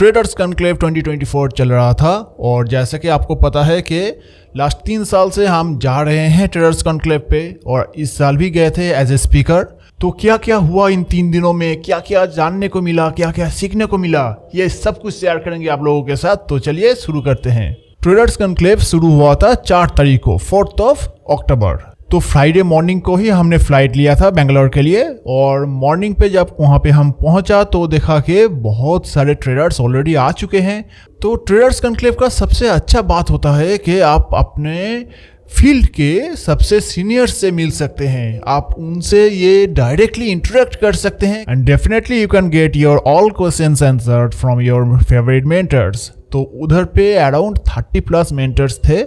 Traders conclave 2024 चल रहा था और जैसा कि आपको पता है कि लास्ट 3 साल से हम जा रहे हैं ट्रेडर्स कॉन्क्लेव पे और इस साल भी गए थे एज ए स्पीकर। तो क्या क्या हुआ इन 3 दिनों में, क्या क्या जानने को मिला, क्या क्या सीखने को मिला, ये सब कुछ शेयर करेंगे आप लोगों के साथ। तो चलिए शुरू करते हैं। ट्रेडर्स कॉन्क्लेव शुरू हुआ था 4 तारीख को, 4 अक्टूबर। तो फ्राइडे मॉर्निंग को ही हमने फ्लाइट लिया था बेंगलोर के लिए और मॉर्निंग पे जब वहाँ पे हम पहुँचा तो देखा कि बहुत सारे ट्रेडर्स ऑलरेडी आ चुके हैं। तो ट्रेडर्स कॉन्क्लेव का सबसे अच्छा बात होता है कि आप अपने फील्ड के सबसे सीनियर्स से मिल सकते हैं, आप उनसे ये डायरेक्टली इंटरेक्ट कर सकते हैं and definitely you can get your all questions answered from your favourite mentors. तो उधर पे अराउंड 30+ मेंटर्स थे,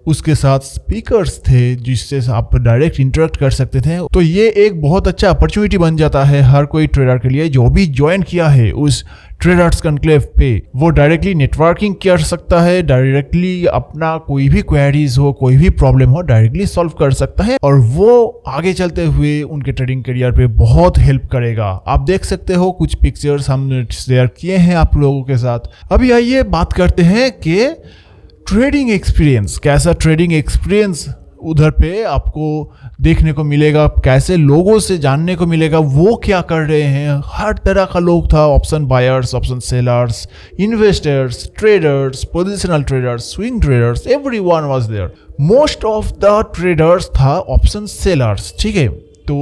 उसके साथ स्पीकर्स थे जिससे आप डायरेक्ट इंटरेक्ट कर सकते थे। तो ये एक बहुत अच्छा अपॉर्चुनिटी बन जाता है हर कोई ट्रेडर के लिए। जो भी ज्वाइन किया है उस ट्रेडर्स कॉन्क्लेव पे वो डायरेक्टली नेटवर्किंग कर सकता है, डायरेक्टली अपना कोई भी क्वेरीज हो, कोई भी प्रॉब्लम हो डायरेक्टली सॉल्व कर सकता है और वो आगे चलते हुए उनके ट्रेडिंग करियर पे बहुत हेल्प करेगा। आप देख सकते हो कुछ पिक्चर्स हमने शेयर किए हैं आप लोगों के साथ। अभी आइए बात करते हैं कि ट्रेडिंग एक्सपीरियंस, कैसा ट्रेडिंग एक्सपीरियंस उधर पे आपको देखने को मिलेगा, कैसे लोगों से जानने को मिलेगा, वो क्या कर रहे हैं। हर तरह का लोग था, option buyers, option sellers, investors, traders, positional traders, swing traders, everyone was there. Most of the traders था ऑप्शन सेलर्स, ठीक है। तो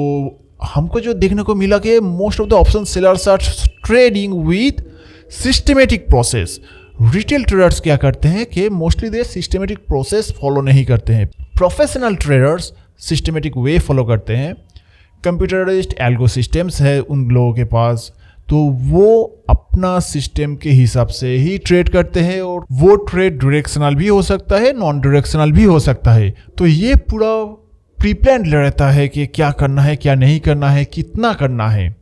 हमको जो देखने को मिला कि most of the option sellers are trading with systematic process. Retail traders क्या करते हैं कि mostly they systematic process follow नहीं करते हैं। Professional traders systematic way follow करते हैं। कंप्यूटराइज्ड एल्गो सिस्टम्स है उन लोगों के पास, तो वो अपना सिस्टम के हिसाब से ही ट्रेड करते हैं और वो ट्रेड डायरेक्शनल भी हो सकता है, नॉन डायरेक्शनल भी हो सकता है। तो ये पूरा प्री प्लान रहता है कि क्या करना है, क्या नहीं करना है, कितना करना है।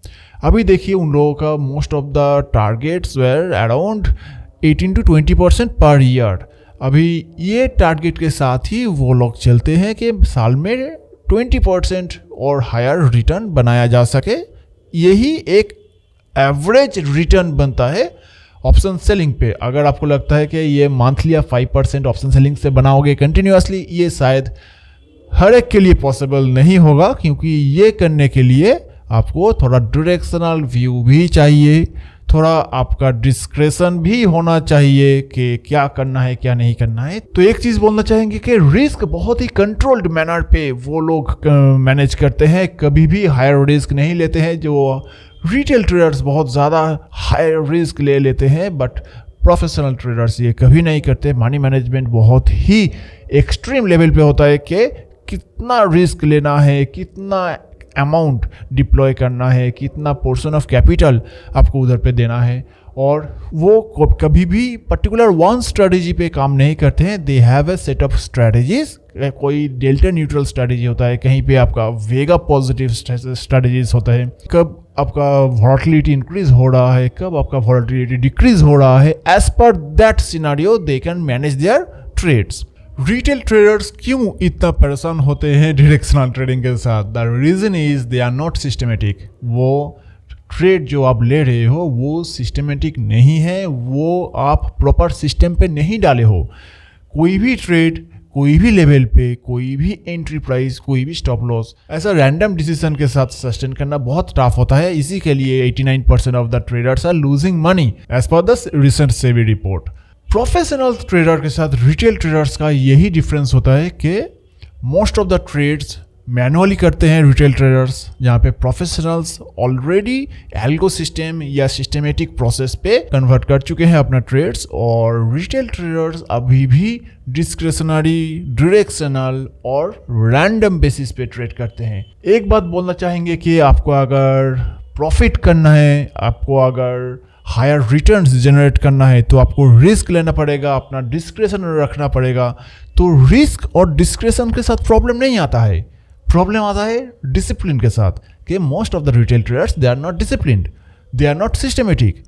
अभी देखिए उन लोगों का most of the targets were around 18 to 20% per year. अभी ये टारगेट के साथ ही वो लोग चलते हैं कि साल में 20% और हायर रिटर्न बनाया जा सके। यही एक एवरेज रिटर्न बनता है ऑप्शन सेलिंग पे। अगर आपको लगता है कि ये मंथली या 5% ऑप्शन सेलिंग से बनाओगे कंटिन्यूसली, ये शायद हर एक के लिए पॉसिबल नहीं होगा, क्योंकि ये करने के लिए आपको थोड़ा डायरेक्शनल व्यू भी चाहिए, थोड़ा आपका डिस्क्रेशन भी होना चाहिए कि क्या करना है क्या नहीं करना है। तो एक चीज़ बोलना चाहेंगे कि रिस्क बहुत ही कंट्रोल्ड मैनर पे वो लोग मैनेज करते हैं, कभी भी हायर रिस्क नहीं लेते हैं। जो रिटेल ट्रेडर्स बहुत ज़्यादा हायर रिस्क ले लेते हैं, बट प्रोफेशनल ट्रेडर्स ये कभी नहीं करते। मनी मैनेजमेंट बहुत ही एक्सट्रीम लेवल पे होता है कि कितना रिस्क लेना है, कितना अमाउंट डिप्लॉय करना है, कितना पोर्शन ऑफ कैपिटल आपको उधर पे देना है। और वो कभी भी पर्टिकुलर वन स्ट्रेटेजी पे काम नहीं करते हैं। They have a set of strategies. कोई डेल्टा न्यूट्रल स्ट्रेटेजी होता है, कहीं पे आपका वेगा पॉजिटिव स्ट्रेटेजीज होता है, कब आपका वॉलेटिलिटी इंक्रीज हो रहा है, कब आपका वॉलेटिलिटी डिक्रीज हो रहा है। As per that scenario they can manage their trades. Retail traders क्यों इतना परेशान होते हैं डायरेक्शनल ट्रेडिंग के साथ? The reason is they are not systematic. वो ट्रेड जो आप ले रहे हो वो सिस्टमेटिक नहीं है, वो आप प्रॉपर सिस्टम पे नहीं डाले हो। कोई भी ट्रेड, कोई भी लेवल पे, कोई भी एंट्री प्राइस, कोई भी स्टॉप लॉस, ऐसा रैंडम डिसीजन के साथ सस्टेन करना बहुत टफ होता है। इसी के लिए 89% of the traders are losing money as per the recent SEBI report. Professional trader के साथ रिटेल ट्रेडर्स का यही डिफरेंस होता है कि most of the trades manually करते हैं रिटेल ट्रेडर्स, जहाँ पे प्रोफेशनल्स ऑलरेडी एल्गो सिस्टम या सिस्टमेटिक प्रोसेस पे कन्वर्ट कर चुके हैं अपना ट्रेड्स, और रिटेल ट्रेडर्स अभी भी डिस्क्रिशनरी, डायरेक्शनल और रैंडम बेसिस पे ट्रेड करते हैं। एक बात बोलना चाहेंगे कि आपको अगर प्रॉफिट करना है, आपको अगर हायर रिटर्न्स जनरेट करना है, तो आपको रिस्क लेना पड़ेगा, अपना डिस्क्रेशन रखना पड़ेगा। तो रिस्क और डिस्क्रेशन के साथ प्रॉब्लम नहीं आता है, प्रॉब्लम आता है डिसिप्लिन के साथ कि most of the retail traders they are not disciplined, they are not systematic.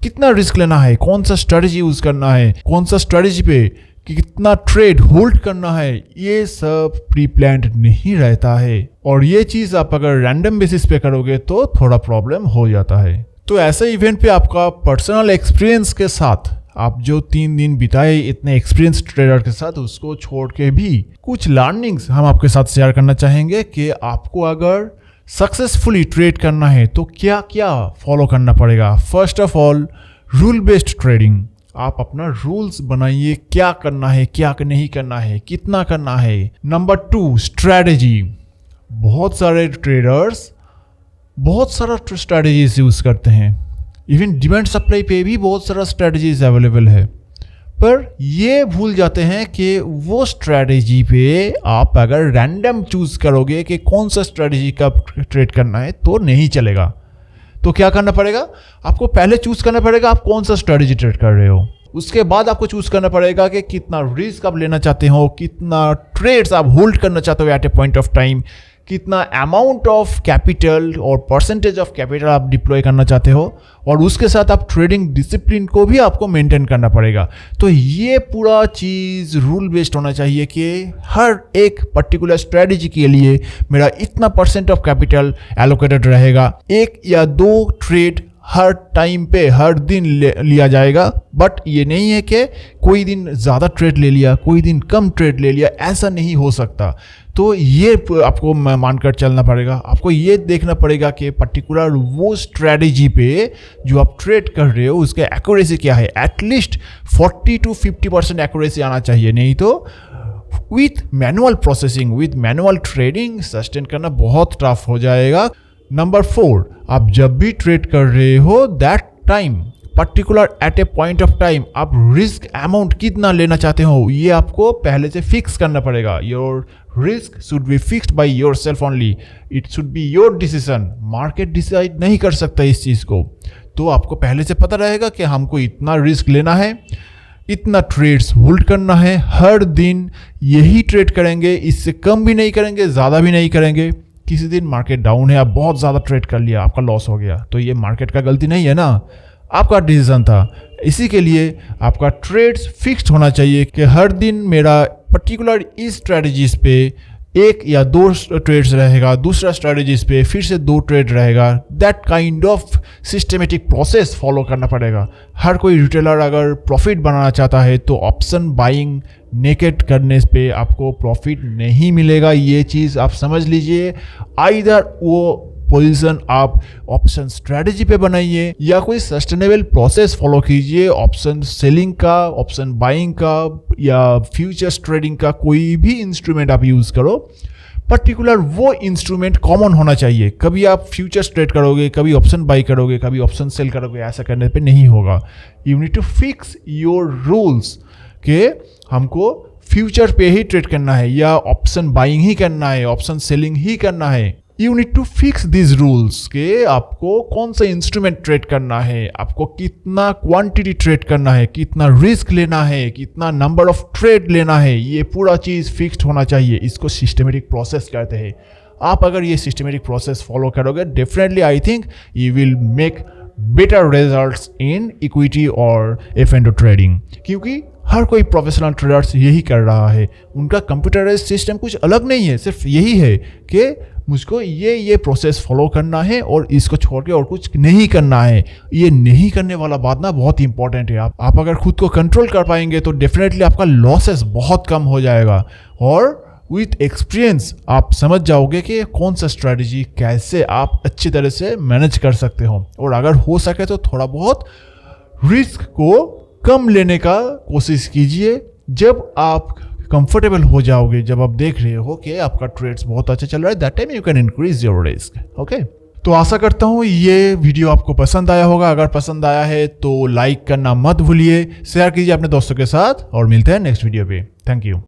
कितना रिस्क लेना है, कौन सा स्ट्रेटजी यूज करना है, कौन सा स्ट्रेटजी पे कितना ट्रेड होल्ड करना है, ये सब प्री प्लान्ड नहीं रहता है। और ये चीज़ आप अगर रैंडम बेसिस पे करोगे तो थोड़ा प्रॉब्लम हो जाता है। तो ऐसे इवेंट पे आपका पर्सनल एक्सपीरियंस के साथ आप जो 3 दिन बिताए इतने एक्सपीरियंस ट्रेडर के साथ, उसको छोड़ के भी कुछ लर्निंग्स हम आपके साथ शेयर करना चाहेंगे कि आपको अगर सक्सेसफुली ट्रेड करना है तो क्या क्या फॉलो करना पड़ेगा। First of all, rule based trading. आप अपना रूल्स बनाइए, क्या करना है, क्या नहीं करना है, कितना करना है। Number 2, strategy. बहुत सारे ट्रेडर्स बहुत सारा स्ट्रैटेजीज यूज करते हैं, इवन डिमांड सप्लाई पे भी बहुत सारा स्ट्रैटेजीज अवेलेबल है, पर ये भूल जाते हैं कि वो स्ट्रैटेजी पे आप अगर रैंडम चूज करोगे कि कौन सा स्ट्रैटेजी का ट्रेड करना है तो नहीं चलेगा। तो क्या करना पड़ेगा, आपको पहले चूज करना पड़ेगा आप कौन सा स्ट्रैटेजी ट्रेड कर रहे हो। उसके बाद आपको चूज करना पड़ेगा कि कितना रिस्क आप लेना चाहते हो, कितना ट्रेड्स आप होल्ड करना चाहते हो at a point of time, कितना अमाउंट ऑफ कैपिटल और परसेंटेज ऑफ कैपिटल आप डिप्लॉय करना चाहते हो, और उसके साथ आप ट्रेडिंग डिसिप्लिन को भी आपको मेंटेन करना पड़ेगा। तो ये पूरा चीज़ रूल बेस्ड होना चाहिए कि हर एक पर्टिकुलर स्ट्रेटजी के लिए मेरा इतना परसेंट ऑफ कैपिटल एलोकेटेड रहेगा, 1 या 2 ट्रेड हर टाइम पे हर दिन लिया जाएगा। बट ये नहीं है कि कोई दिन ज़्यादा ट्रेड ले लिया, कोई दिन कम ट्रेड ले लिया, ऐसा नहीं हो सकता। तो ये आपको मानकर चलना पड़ेगा। आपको ये देखना पड़ेगा कि पर्टिकुलर वो स्ट्रैटेजी पे जो आप ट्रेड कर रहे हो उसके एक्यूरेसी क्या है। एटलीस्ट 40 to 50% एक्यूरेसी आना चाहिए, नहीं तो with manual processing, with manual trading sustain करना बहुत टफ हो जाएगा। नंबर 4, आप जब भी ट्रेड कर रहे हो that time particular at a point of time आप रिस्क अमाउंट कितना लेना चाहते हो ये आपको पहले से फिक्स करना पड़ेगा। Your risk should be fixed by your self only, it should be your decision. Market decide नहीं कर सकता इस चीज़ को। तो आपको पहले से पता रहेगा कि हमको इतना रिस्क लेना है, इतना ट्रेड्स होल्ड करना है, हर दिन यही ट्रेड करेंगे, इससे कम भी नहीं करेंगे, ज़्यादा भी नहीं करेंगे। किसी दिन मार्केट डाउन है, आप बहुत ज़्यादा ट्रेड कर लिया, आपका लॉस हो गया, तो ये मार्केट का गलती नहीं है ना, आपका डिसीजन था। इसी के लिए आपका ट्रेड्स फिक्स्ड होना चाहिए कि हर दिन मेरा पर्टिकुलर इस स्ट्रैटेजीज पे 1 या 2 ट्रेड्स रहेगा, दूसरा स्ट्रैटेजीज पे फिर से 2 ट्रेड रहेगा। That kind of systematic process follow करना पड़ेगा। हर कोई रिटेलर अगर प्रॉफिट बनाना चाहता है तो ऑप्शन बाइंग नेकेड करने पे आपको प्रॉफिट नहीं मिलेगा, ये चीज़ आप समझ लीजिए। आइदर वो पोजीशन आप ऑप्शन स्ट्रेटजी पे बनाइए या कोई सस्टेनेबल प्रोसेस फॉलो कीजिए, ऑप्शन सेलिंग का, ऑप्शन बाइंग का या फ्यूचर्स ट्रेडिंग का कोई भी इंस्ट्रूमेंट आप यूज़ करो। पर्टिकुलर वो इंस्ट्रूमेंट कॉमन होना चाहिए। कभी आप फ्यूचर्स ट्रेड करोगे, कभी ऑप्शन बाई करोगे, कभी ऑप्शन सेल करोगे, ऐसा करने पे नहीं होगा। You need to fix your rules के हमको फ्यूचर पे ही ट्रेड करना है या ऑप्शन बाइंग ही करना है, ऑप्शन सेलिंग ही करना है। You need to fix this rules के आपको कौन सा इंस्ट्रूमेंट ट्रेड करना है, आपको कितना क्वांटिटी ट्रेड करना है, कितना रिस्क लेना है, कितना नंबर ऑफ ट्रेड लेना है, ये पूरा चीज़ फिक्स्ड होना चाहिए। इसको सिस्टमेटिक प्रोसेस कहते हैं। आप अगर ये सिस्टमेटिक प्रोसेस फॉलो करोगे definitely I think you will make better results in equity और F&O ट्रेडिंग, क्योंकि हर कोई प्रोफेशनल ट्रेडर्स यही कर रहा है। उनका कंप्यूटराइज्ड सिस्टम कुछ अलग नहीं है, सिर्फ यही है कि मुझको ये प्रोसेस फॉलो करना है और इसको छोड़ के और कुछ नहीं करना है। ये नहीं करने वाला बात ना बहुत इंपॉर्टेंट है। आप अगर खुद को कंट्रोल कर पाएंगे तो डेफिनेटली आपका लॉसेस बहुत कम हो जाएगा और विथ एक्सपीरियंस आप समझ जाओगे कि कौन सा स्ट्रैटेजी कैसे आप अच्छी तरह से मैनेज कर सकते हो। और अगर हो सके तो थोड़ा बहुत रिस्क को कम लेने का कोशिश कीजिए। जब आप कंफर्टेबल हो जाओगे, जब आप देख रहे हो कि आपका ट्रेड्स बहुत अच्छा चल रहा है, that time you can increase your risk. Okay, तो आशा करता हूँ ये वीडियो आपको पसंद आया होगा। अगर पसंद आया है तो लाइक करना मत भूलिए, शेयर कीजिए अपने दोस्तों के साथ और मिलते हैं नेक्स्ट वीडियो पे। Thank you.